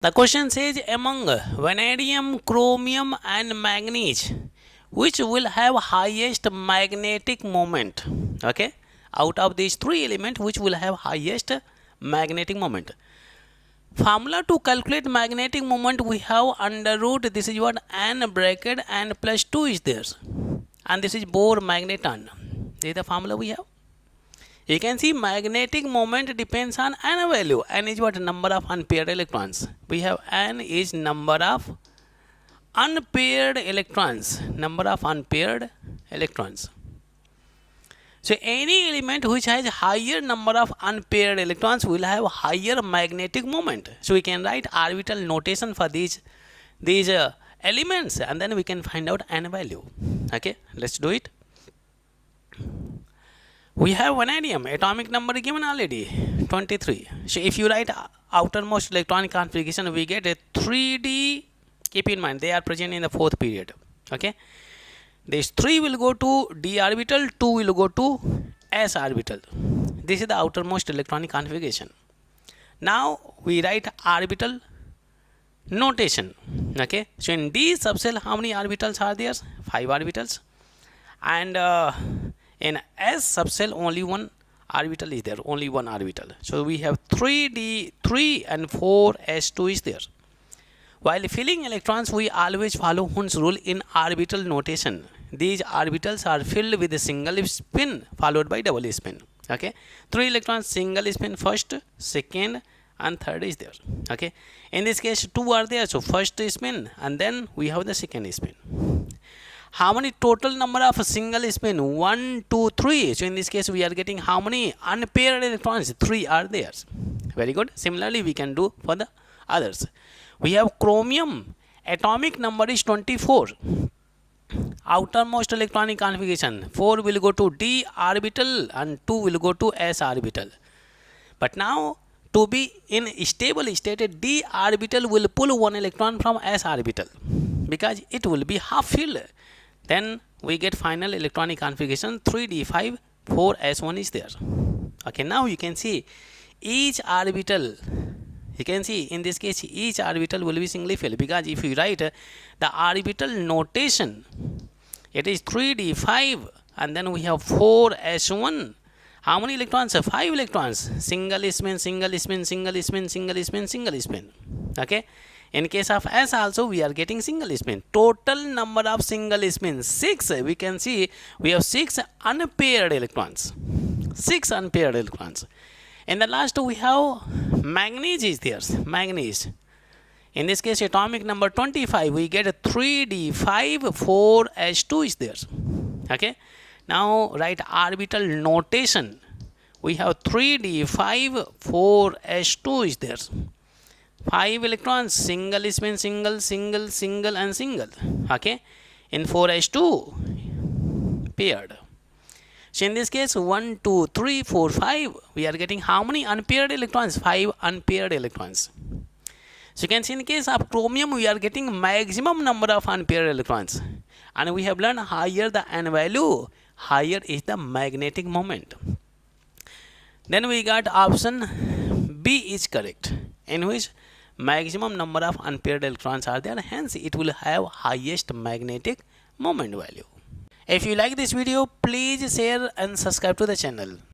The question says among vanadium, chromium and manganese, which will have highest magnetic moment? Okay, out of these three elements, which will have highest magnetic moment? Formula to calculate magnetic moment, we have under root, this is what, n bracket n plus 2 is there, and this is Bohr magneton. This is the formula we have. You can see magnetic moment depends on n value. N is what? Number of unpaired electrons. We have n is number of unpaired electrons. Number of unpaired electrons. So any element which has higher number of unpaired electrons will have higher magnetic moment. So we can write orbital notation for these elements, and then we can find out n value. Okay, let's do it. We have vanadium, atomic number given already, 23. So if you write outermost electronic configuration, we get a 3D. Keep in mind, they are present in the fourth period. Okay, this 3 will go to d orbital, 2 will go to s orbital. This is the outermost electronic configuration. Now we write orbital notation. Okay, so in d subcell, how many orbitals are there? 5 orbitals. And in s subcell, only one orbital is there, only one orbital. So we have 3d3 and 4s2 is there. While filling electrons, we always follow Hund's rule in orbital notation. These orbitals are filled with a single spin followed by double spin. Okay, 3 electrons, single spin first, second and third is there. Okay, in this case 2 are there, so first spin and then we have the second spin. How many total number of single spin? 1, 2, 3. So in this case we are getting how many unpaired electrons? 3 are there. Very good. Similarly we can do for the others. We have chromium, atomic number is 24. Outermost electronic configuration, 4 will go to d orbital and 2 will go to s orbital. But now to be in stable state, d orbital will pull 1 electron from s orbital because it will be half filled. Then we get final electronic configuration 3d5, 4s1 is there. Okay, now you can see each orbital, you can see in this case each orbital will be singly filled, because if you write the orbital notation, it is 3d5 and then we have 4s1. How many electrons? 5 electrons. Single spin, single spin, single spin, single spin, single spin. Okay. In case of S also we are getting single spin. Total number of single spins 6. We can see we have 6 unpaired electrons. 6 unpaired electrons. In the last we have manganese is there. Manganese. In this case atomic number 25, we get a 3d5, 4s2 is there. Okay. Now write orbital notation. We have 3d5, 4s2 is there. 5 electrons, single spin, single, single, single and single. Okay, in 4s2 paired. So in this case 1, 2, 3, 4, 5, we are getting how many unpaired electrons? 5 unpaired electrons. So you can see in case of chromium we are getting maximum number of unpaired electrons, and we have learned higher the n value, higher is the magnetic moment. Then we got option B is correct, in which maximum number of unpaired electrons are there, hence it will have highest magnetic moment value. If you like this video, please share and subscribe to the channel.